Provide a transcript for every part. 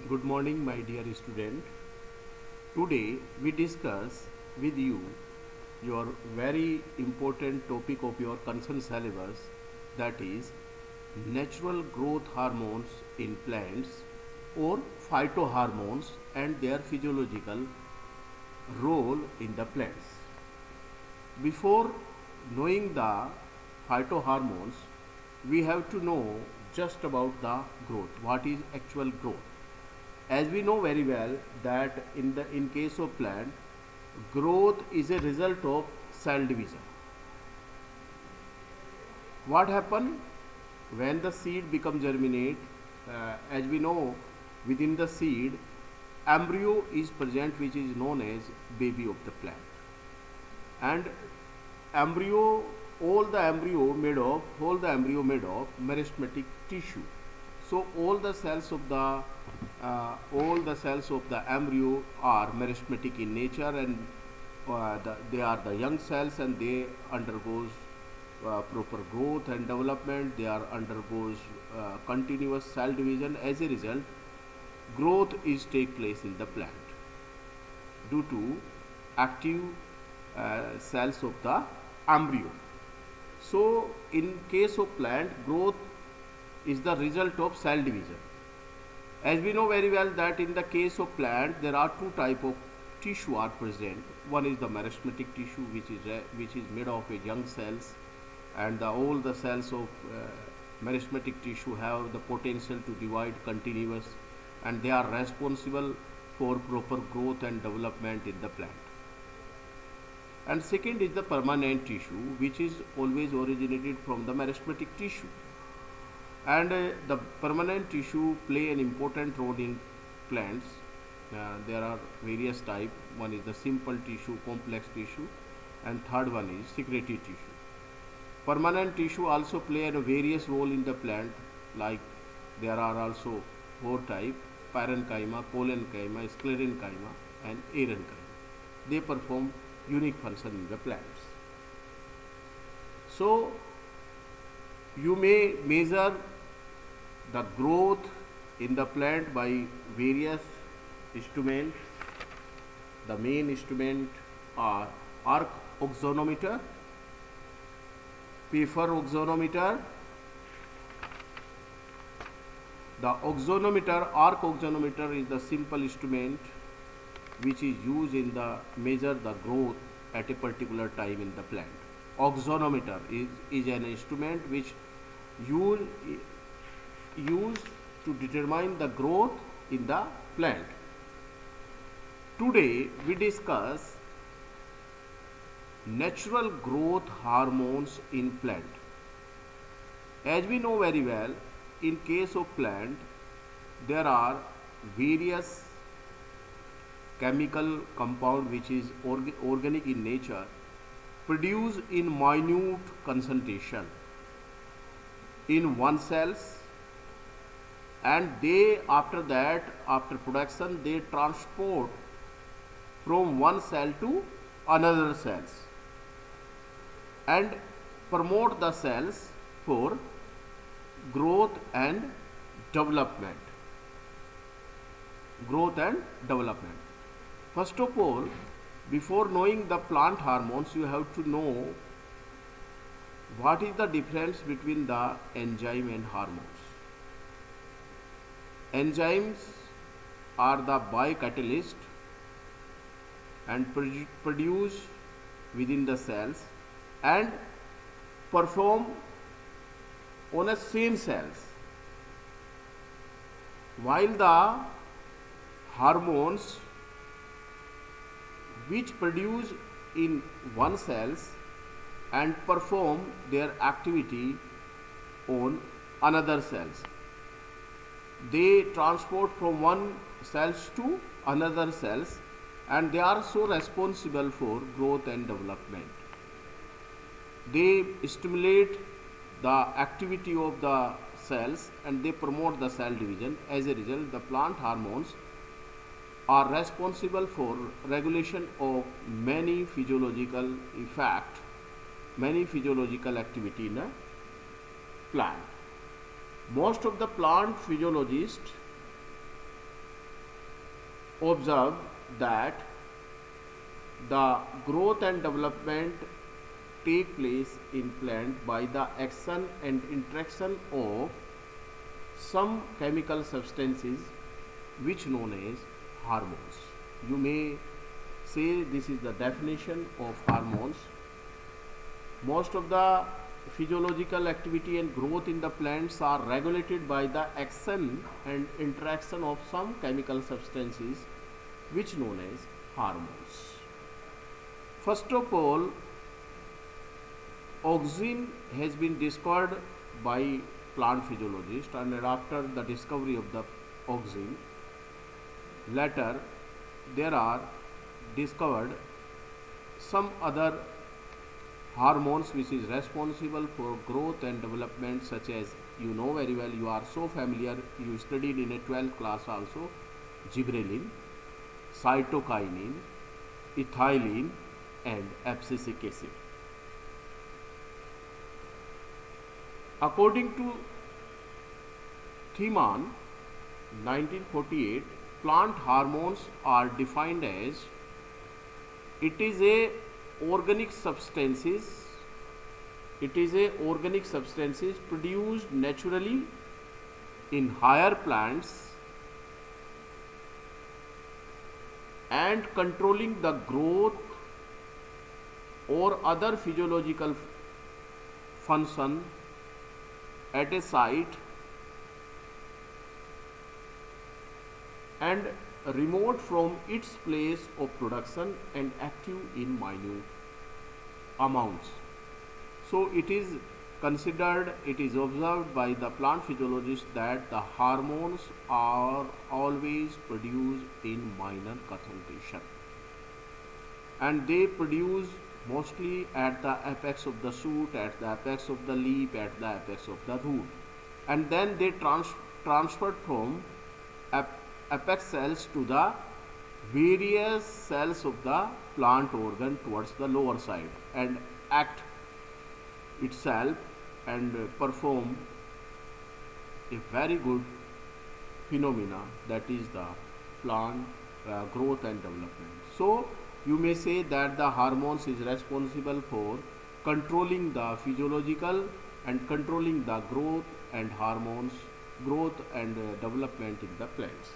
Good morning, my dear student. Today we discuss with you your very important topic of your concern syllabus, that is natural growth hormones in plants or phytohormones and their physiological role in the plants. Before knowing the phytohormones, we have to know just about the growth. What is actual growth? As we know very well that in case of plant, growth is a result of cell division. What happen when the seed become germinate? As we know, within the seed, embryo is present, which is known as baby of the plant. And embryo, all the embryo made of meristematic tissue. So all the cells of the embryo are meristematic in nature, and they are the young cells, and they undergoes proper growth and development. They are undergoes continuous cell division. As a result, growth is take place in the plant due to active cells of the embryo. So in case of plant, growth is the result of cell division. As we know very well that in the case of plant, there are two type of tissue are present. One is the meristematic tissue, which is made of young cells, and all the cells of meristematic tissue have the potential to divide continuous, and they are responsible for proper growth and development in the plant. And second is the permanent tissue, which is always originated from the meristematic tissue. And the permanent tissue play an important role in plants. There are various types. One is the simple tissue, complex tissue, and third one is secreted tissue. Permanent tissue also play a various role in the plant, like there are also four types: parenchyma, collenchyma, sclerenchyma, and aerenchyma. They perform unique function in the plants. So you may measure the growth in the plant by various instruments. The main instruments are arc oxonometer, Pfeffer oxonometer. The arc oxonometer is the simple instrument which is used in the measure the growth at a particular time in the plant. Oxonometer is an instrument which used to determine the growth in the plant. Today we discuss natural growth hormones in plant. As we know very well, in case of plant, there are various chemical compound which is organic in nature, produced in minute concentration in one cells, and they after production they transport from one cell to another cells and promote the cells for growth and development. First of all, before knowing the plant hormones, you have to know what is the difference between the enzyme and hormones. Enzymes are the biocatalyst and produce within the cells and perform on a same cells, while the hormones which produce in one cells and perform their activity on another cells. They transport from one cells to another cells, and they are so responsible for growth and development. They stimulate the activity of the cells and they promote the cell division. As a result, the plant hormones are responsible for regulation of many physiological effects, many physiological activity in a plant. Most of the plant physiologists observed that the growth and development take place in plant by the action and interaction of some chemical substances which known as hormones. You may say this is the definition of hormones. Most of the physiological activity and growth in the plants are regulated by the action and interaction of some chemical substances which known as hormones. First of all, auxin has been discovered by plant physiologists, and after the discovery of the auxin, later there are discovered some other hormones which is responsible for growth and development, such as you know very well, you are so familiar, you studied in a 12th class also, gibberellin, cytokinin, ethylene and abscisic acid. According to Thiemann 1948, plant hormones are defined as it is a organic substances produced naturally in higher plants and controlling the growth or other physiological function at a site and remote from its place of production and active in minute amounts. So it is considered, it is observed by the plant physiologists that the hormones are always produced in minor concentration, and they produce mostly at the apex of the shoot, at the apex of the leaf, at the apex of the root, and then they transferred from apex cells to the various cells of the plant organ towards the lower side and act itself and perform a very good phenomena, that is the plant growth and development. So you may say that the hormones is responsible for controlling the physiological and controlling the growth and development in the plants.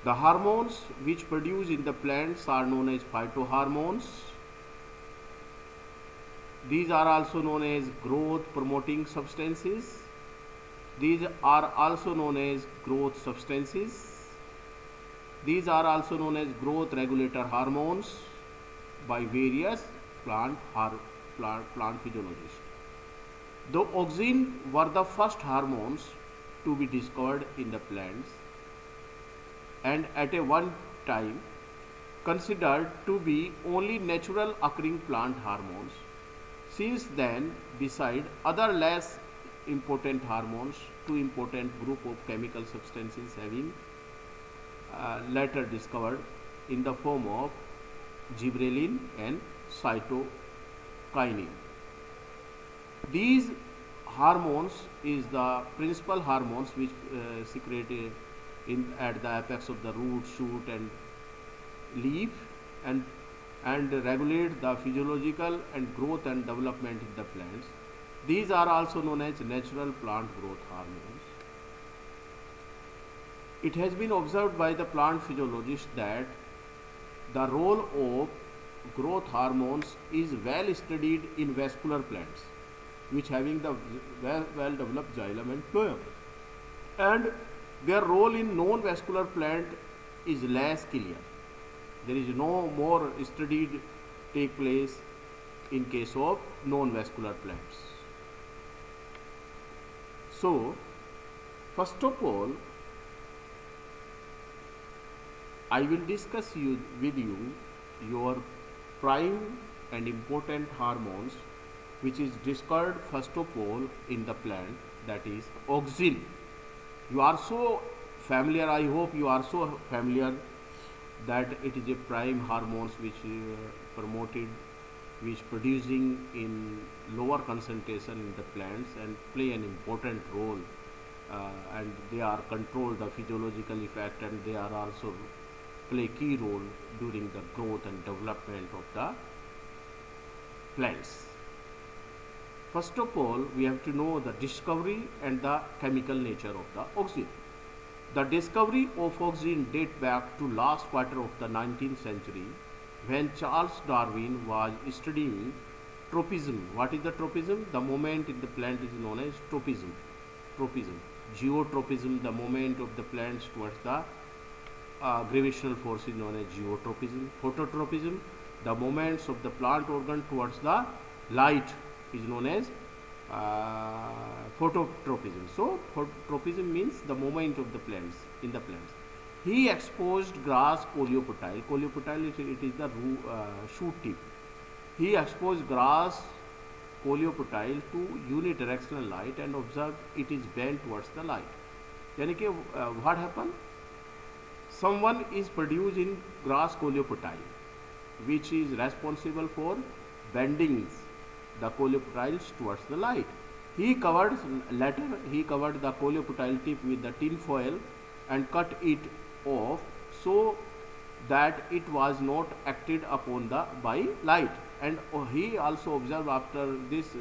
The hormones which produce in the plants are known as phytohormones. These are also known as growth promoting substances. These are also known as growth substances. These are also known as growth regulator hormones by various plant physiologists. The auxin were the first hormones to be discovered in the plants, and at a one time considered to be only natural occurring plant hormones. Since then, beside other less important hormones, two important group of chemical substances having later discovered in the form of gibberellin and cytokinin. These hormones is the principal hormones which secreted at the apex of the root, shoot and leaf and regulate the physiological and growth and development in the plants. These are also known as natural plant growth hormones. It has been observed by the plant physiologists that the role of growth hormones is well studied in vascular plants which having the well developed xylem and phloem, and their role in non-vascular plant is less clear. There is no more studied take place in case of non-vascular plants. So, first of all, I will discuss with you your prime and important hormones which is discovered first of all in the plant, that is auxin. You are so familiar, I hope you are so familiar that it is a prime hormones which promoted, which producing in lower concentration in the plants and play an important role and they are control the physiological effect, and they are also play key role during the growth and development of the plants. First of all, we have to know the discovery and the chemical nature of the oxygen. The discovery of oxygen dates back to last quarter of the 19th century when Charles Darwin was studying tropism. What is the tropism? The movement in the plant is known as tropism. Tropism. Geotropism, the movement of the plants towards the gravitational force is known as geotropism. Phototropism, the movements of the plant organ towards the light is known as phototropism. So phototropism means the movement of the plants in the plants. He exposed grass coleoptile. Coleoptile it is the shoot tip. He exposed grass coleoptile to unidirectional light and observed it is bent towards the light. यानी कि what happened? Someone is produced in grass coleoptile, which is responsible for bending the coleoptiles towards the light. He covered the coleoptile tip with the tin foil and cut it off so that it was not acted upon by light. And he also observed after these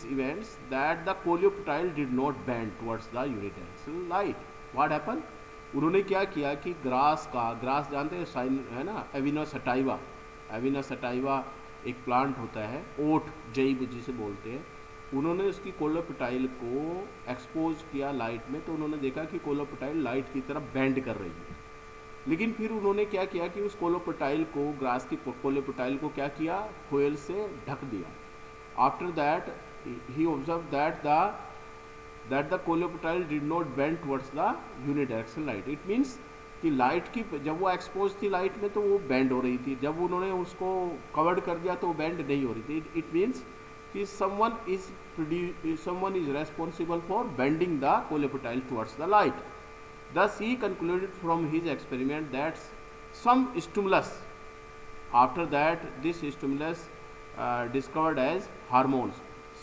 events that the coleoptile did not bend towards the unidirectional light. What happened? उन्होंने क्या किया कि grass जानते हैं sign है ना, एविना sativa एक plant होता है, ओट जैब जिसे बोलते हैं. उन्होंने उसकी कोलोप्टाइल को एक्सपोज किया लाइट में, तो उन्होंने देखा कि कोलोप्टाइल लाइट की तरफ बेंड कर रही है. लेकिन फिर उन्होंने क्या किया कि उस कोलोप्टाइल को, ग्रास की कोलोप्टाइल को क्या किया, फोइल से ढक दिया. After that he observe that the coleoptile did not bend towards the unidirectional light. It means कि लाइट की जब वो एक्सपोज थी लाइट में तो वो बेंड हो रही थी, जब उन्होंने उसको कवर्ड कर दिया तो वो बेंड नहीं हो रही थी. इट मीन्स कि someone is responsible for bending the coleoptile towards the light. Thus he concluded from his experiment that some stimulus, after that this stimulus discovered as hormones,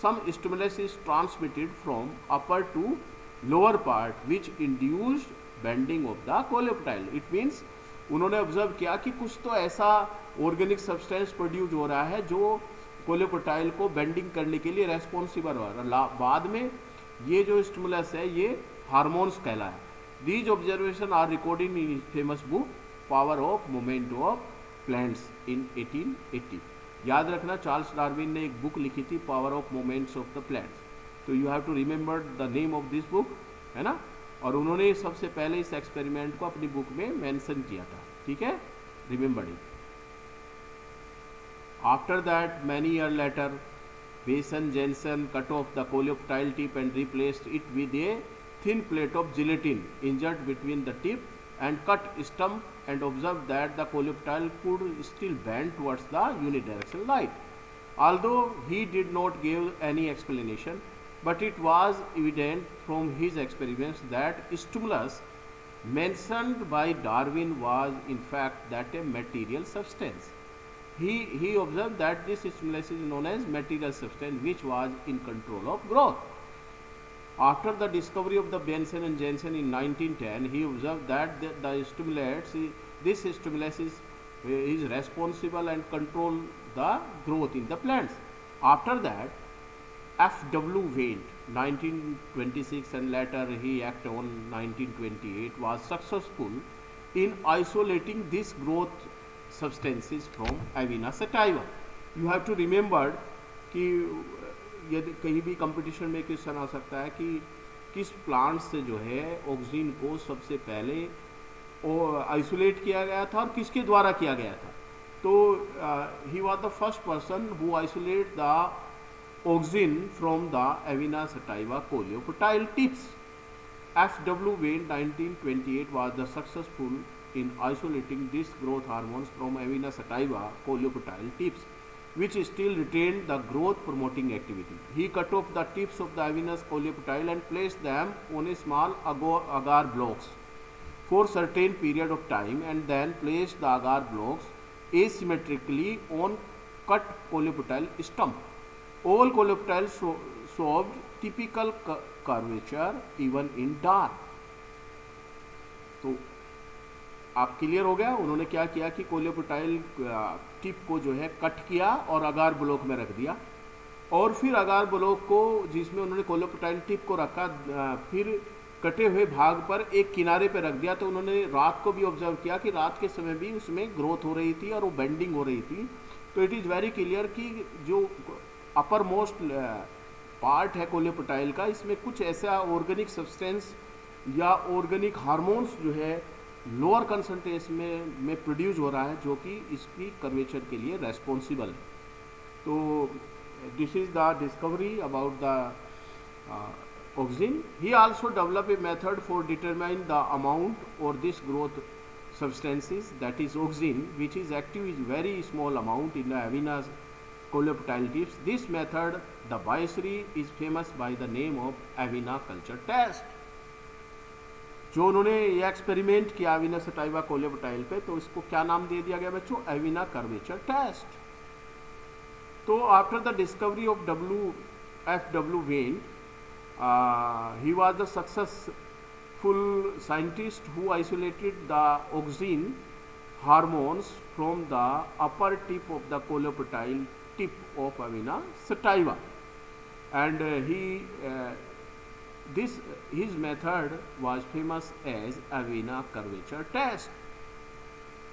some stimulus is transmitted from upper to lower part which induced bending of the coleoptile. It means उन्होंने observe किया कि कुछ तो ऐसा organic substance produce हो रहा है जो कोलेप्टाइल को बेंडिंग करने के लिए रेस्पॉन्सिबल हो रहा है. बाद में ये जो स्टिमुलस है ये हार्मोन्स कहलाया. These observation are recorded in famous book power of movement of plants in 1880. याद रखना, चार्ल्स डार्विन ने एक बुक लिखी थी power of movements of the plants. तो you have to remember the name of this book, है ना. और उन्होंने सबसे पहले इस एक्सपेरिमेंट को अपनी बुक में मेंशन किया था. ठीक है, remember it. After that many year later Boysen Jensen cut off the coleoptile tip and replaced it with a thin plate of gelatin inserted between the tip and cut stump and observed that the coleoptile could still bend towards the unidirectional light. Although he did not give any explanation, but it was evident from his experiments that stimulus mentioned by Darwin was in fact that a material substance. He observed that this stimulus is known as material substance which was in control of growth. After the discovery of the Benson and Jensen in 1910, he observed that this stimulus is responsible and control the growth in the plants. After that, F.W. Waite, 1926, and later he acted on 1928, was successful in isolating these growth substances from Avena sativa. You have to remember कि यदि कहीं भी competition में question आ सकता है कि किस plant से जो है ऑक्सीजन को सबसे पहले आइसोलेट किया गया था और किसके द्वारा किया गया था. तो he was the first person who isolate the oxygen from the एविना sativa coleoptile tips. F.W. Waite 1928 was the successful in isolating these growth hormones from Avena sativa coleoptile tips, which still retained the growth promoting activity. He cut off the tips of the Avenous coleoptile and placed them on a small agar blocks for certain period of time, and then placed the agar blocks asymmetrically on cut coleoptile stump. All coleoptiles showed typical curvature even in dark. तो आप clear हो गया। उन्होंने क्या किया कि coleoptile tip को जो है कट किया और अगार ब्लॉक में रख दिया, और फिर अगार ब्लॉक को जिसमें उन्होंने कोलेप्टाइल टिप को रखा, फिर कटे हुए भाग पर एक किनारे पर रख दिया। तो उन्होंने रात को भी ऑब्जर्व किया कि रात के समय भी उसमें ग्रोथ हो रही थी और वो बेंडिंग हो रही थी। तो इट इज़ वेरी क्लियर कि जो अपर मोस्ट पार्ट है कोलेप्टाइल का, इसमें कुछ ऐसा ऑर्गेनिक सब्सटेंस या ऑर्गेनिक हार्मोन्स जो है लोअर कंसंट्रेशन में प्रोड्यूस हो रहा है, जो कि इसकी कर्वेचर के लिए रेस्पॉन्सिबल है। तो this is the discovery about the auxin. He also developed a method for determining the amount or this growth substances, that is auxin, which is active in very small amount in the Avina's coleoptile tips. This method, the Bayesri, is famous by the name of Avina culture test. जो उन्होंने ये experiment किया अविना sativa coleoptile पे, तो इसको क्या नाम दे दिया गया बच्चों? अविना कर्वेचर टेस्ट। तो after the discovery of F.W. Wain, he was the successful scientist who isolated the auxin hormones from the upper tip of the coleoptile tip of Avina sativa, and his method was famous as Avina curvature test.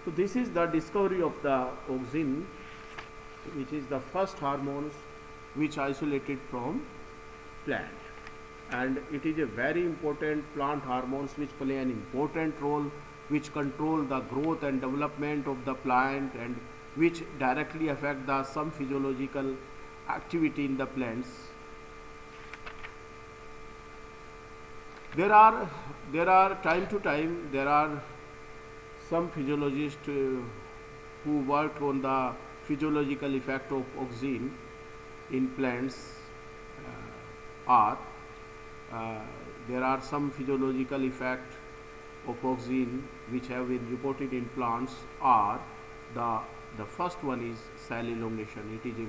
So this is the discovery of the auxin, which is the first hormones which isolated from plant, and it is a very important plant hormones which play an important role, which control the growth and development of the plant, and which directly affect the some physiological activity in the plants. There are time to time there are some physiologists who work on the physiological effect of auxin in plants, or there are some physiological effect of auxin which have been reported in plants, or the first one is cell elongation. It is a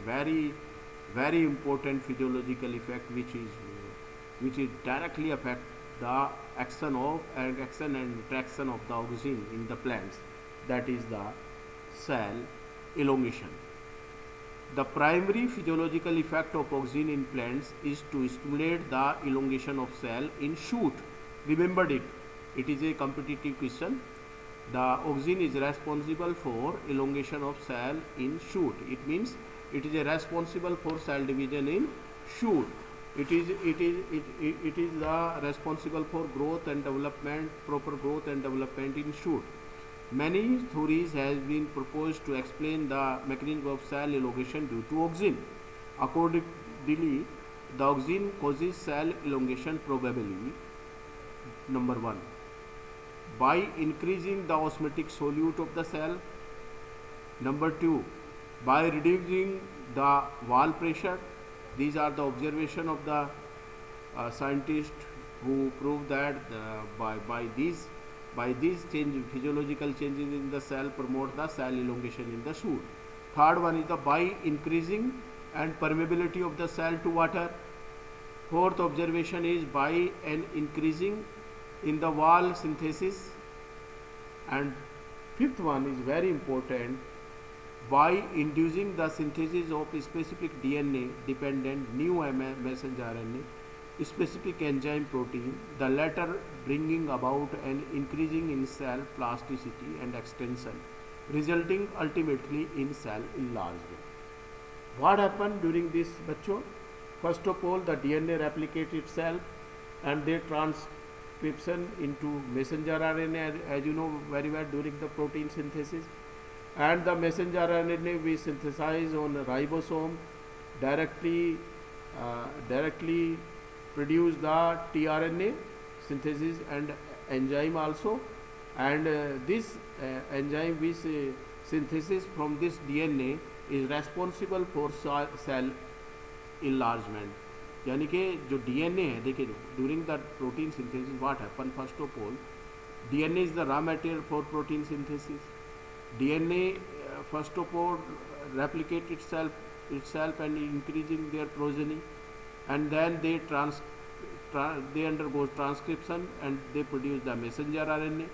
very important physiological effect which is directly affect the action and traction of the auxin in the plants, that is the cell elongation. The primary physiological effect of auxin in plants is to stimulate the elongation of cell in shoot. Remembered it. It is a competitive question. The auxin is responsible for elongation of cell in shoot. It means it is responsible for cell division in shoot. It is the responsible for growth and development, proper growth and development in shoot. Many theories has been proposed to explain the mechanism of cell elongation due to auxin. Accordingly, the auxin causes cell elongation probably, number 1, by increasing the osmotic solute of the cell. Number 2, by reducing the wall pressure. These are the observation of the scientists who prove that by these physiological changes in the cell promote the cell elongation in the shoot. Third one is the by increasing and permeability of the cell to water. Fourth observation is by an increasing in the wall synthesis. And fifth one is very important, by inducing the synthesis of specific DNA dependent new messenger RNA specific enzyme protein, the latter bringing about an increasing in cell plasticity and extension, resulting ultimately in cell enlargement. What happened during this, bachcho? First of all, the DNA replicates itself and their transcription into messenger RNA, as you know very well, during the protein synthesis. And the messenger RNA we synthesize on ribosome, directly produce the tRNA synthesis and enzyme also, and this enzyme which synthesis from this DNA is responsible for cell enlargement. यानी कि जो DNA है, देखिए during the protein synthesis what happen, first of all DNA is the raw material for protein synthesis. DNA first of all replicate itself and increasing their progeny, and then they they undergo transcription and they produce the messenger RNA,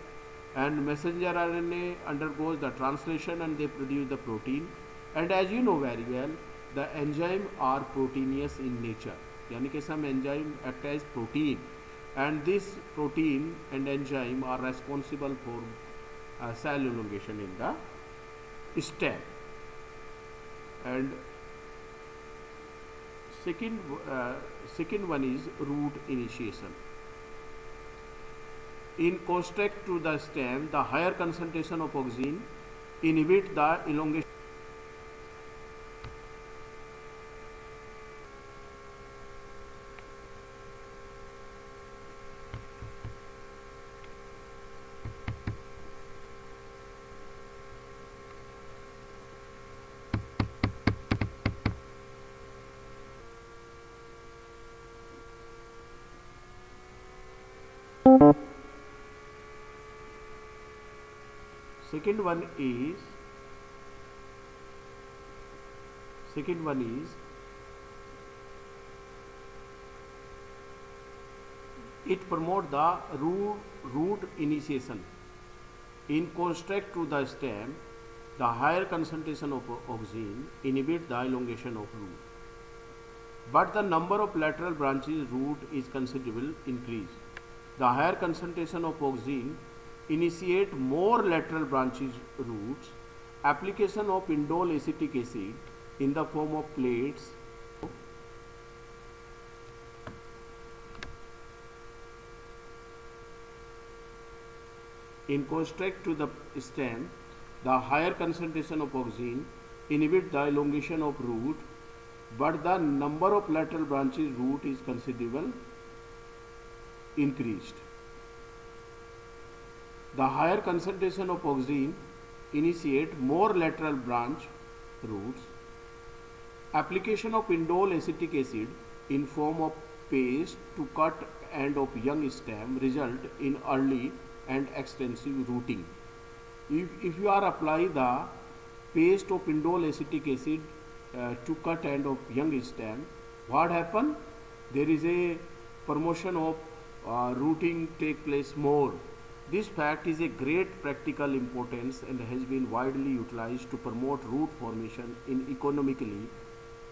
and messenger RNA undergoes the translation and they produce the protein. And as you know very well, the enzyme are proteinous in nature, यानी कि some enzyme act as protein, and this protein and enzyme are responsible for cell elongation in the stem. And second one is root initiation. In contrast to the stem, the higher concentration of auxin inhibit the elongation. Second one is it promote the root initiation. In contrast to the stem, the higher concentration of auxin inhibit the elongation of root, but the number of lateral branches root is considerable increase. The higher concentration of auxin initiate more lateral branches roots. Application of indole acetic acid in the form of plates in contrast to the stem, the higher concentration of auxin inhibit the elongation of root, but the number of lateral branches root is considerable increased. The higher concentration of auxin initiate more lateral branch roots. Application of indole acetic acid in form of paste to cut end of young stem result in early and extensive rooting. If you are apply the paste of indole acetic acid to cut end of young stem, what happen? There is a promotion of rooting take place more. This fact is a great practical importance and has been widely utilized to promote root formation in economically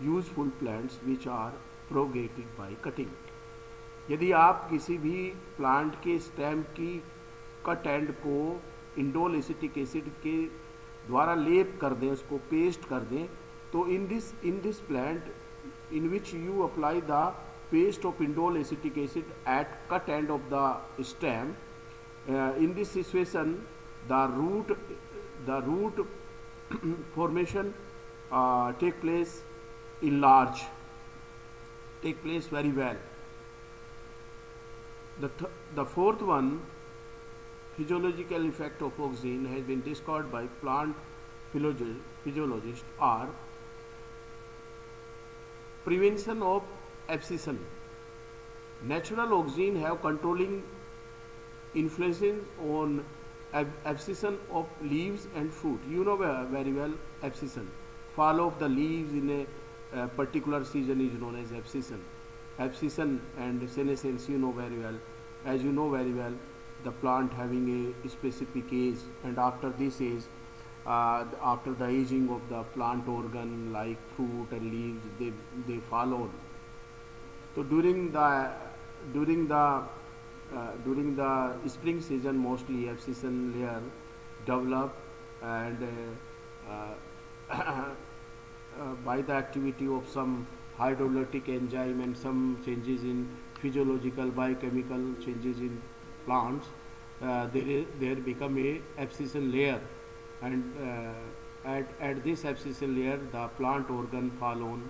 useful plants which are propagated by cutting. यदि आप किसी भी plant के stem की cut and को indole acetic acid के द्वारा लेप कर दें, उसको पेस्ट कर दें, तो in this plant in which you apply the paste of indole acetic acid at cut end of the stem. In this situation, the root formation take place very well. The fourth one, physiological effect of auxin, has been discovered by plant physiologists are prevention of abscission. Natural auxin have controlling influence on abscission of leaves and fruit. You know very well abscission. Fall of the leaves in a particular season is known as abscission. Abscission and senescence, you know very well. As you know very well, the plant having a specific age, and after this age, after the aging of the plant organ like fruit and leaves, they fall on. So during the spring season, mostly abscission layer develop, and by the activity of some hydrolytic enzyme and some changes in physiological biochemical changes in plants, there become a abscission layer, and at this abscission layer the plant organ fall on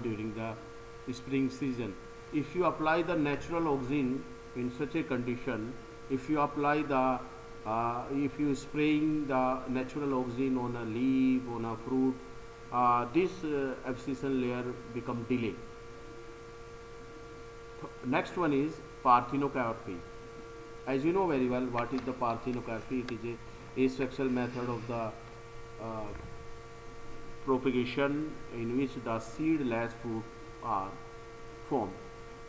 during the spring season. If you apply the natural auxin in such a condition, if you apply if you spraying the natural auxin on a leaf, on a fruit, this abscission layer become delay. Next one is parthenocarpy. As you know very well, what is the parthenocarpy? It is a asexual method of the propagation in which the seedless fruit are formed.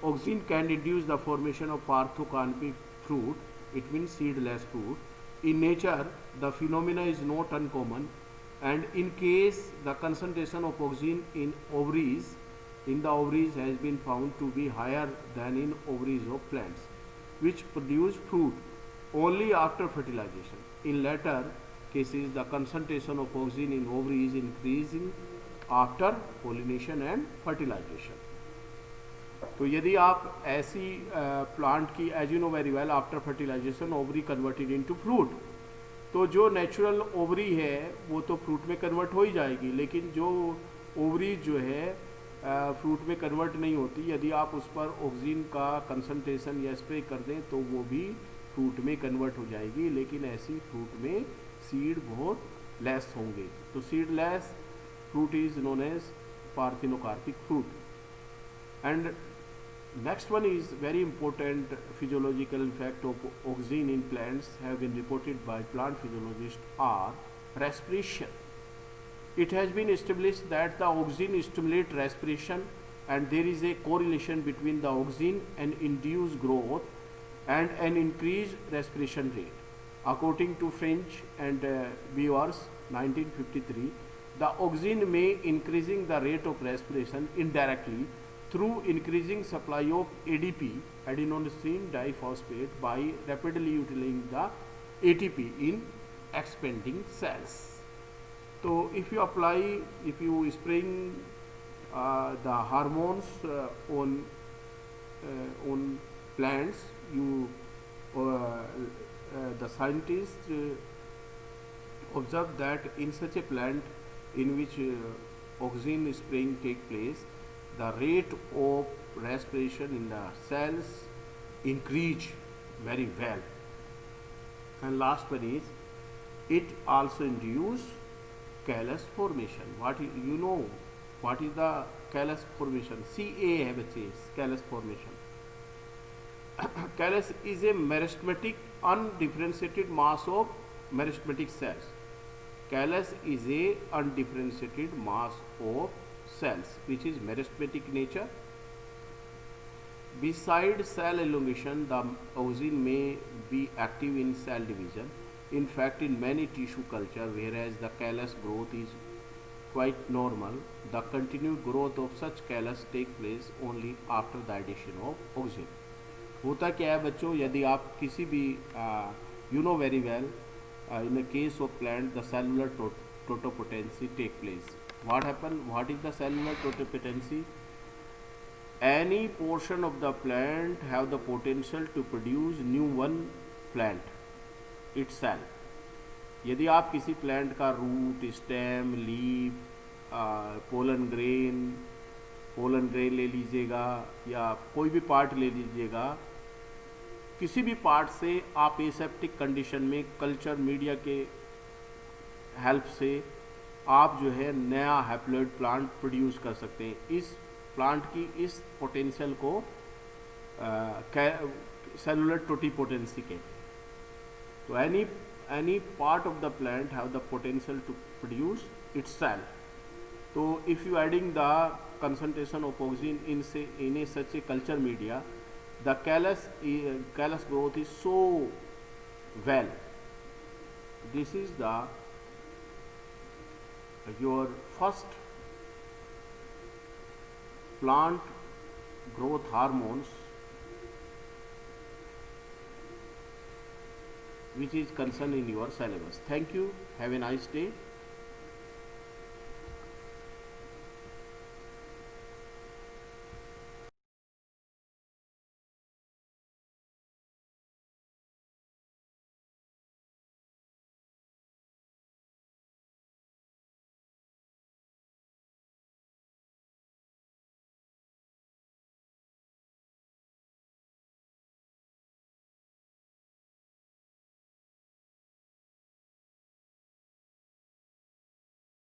Auxin can induce the formation of parthenocarpic fruit, it means seedless fruit. In nature, the phenomena is not uncommon, and in case the concentration of auxin in the ovaries has been found to be higher than in ovaries of plants, which produce fruit only after fertilization. In latter cases, the concentration of auxin in ovaries is increasing after pollination and fertilization. तो यदि आप ऐसी plant की, as you know very well, after fertilisation ovary converted into fruit, तो जो natural ovary है वो तो फ्रूट में कन्वर्ट हो ही जाएगी, लेकिन जो ओवरी जो है फ्रूट में कन्वर्ट नहीं होती, यदि आप उस पर ऑक्सीजन का कंसंट्रेशन या स्प्रे कर दें तो वो भी फ्रूट में कन्वर्ट हो जाएगी, लेकिन ऐसी फ्रूट में सीड बहुत लेस होंगे. तो seed less fruit is known as parthenocarpic fruit. And next one is very important physiological effect of auxin in plants have been reported by plant physiologists are respiration. It has been established that the auxin stimulate respiration, and there is a correlation between the auxin and induced growth and an increased respiration rate. According to French and Beers 1953, the auxin may increasing the rate of respiration indirectly through increasing supply of ADP, adenosine diphosphate, by rapidly utilizing the ATP in expanding cells. So if you apply, if you spraying the hormones on plants, you the scientists observe that in such a plant in which auxin spraying take place, the rate of respiration in the cells increase very well. And last one is, it also induce callus formation. What you know, what is the callus formation? CALS, callus formation. Callus is a meristematic undifferentiated mass of meristematic cells. Callus is a undifferentiated mass of cells which is meristematic nature. Besides cell elongation, the auxin may be active in cell division. In fact, in many tissue culture, whereas the callus growth is quite normal, the continued growth of such callus take place only after the addition of auxin. होता क्या है बच्चों, यदि आप किसी भी you know very well, in the case of plant, the cellular totopotency take place. What happen? What is the cellular totopotency? Any portion of the plant have the potential to produce new one plant itself. यदि आप किसी plant का root, stem, leaf, pollen grain ले लीजिएगा या कोई भी part ले लीजिएगा, किसी भी पार्ट से आप एसेप्टिक कंडीशन में कल्चर मीडिया के हेल्प से आप जो है नया हैप्लॉइड प्लांट प्रोड्यूस कर सकते हैं. इस प्लांट की इस पोटेंशियल को सेलुलर टोटिपोटेंसी कहते हैं. तो any part of the plant have the potential to produce itself. So if you adding the concentration of auxin in a such a culture media, the callus growth is so well. This is the your first plant growth hormones which is concerned in your syllabus. Thank you. Have a nice day.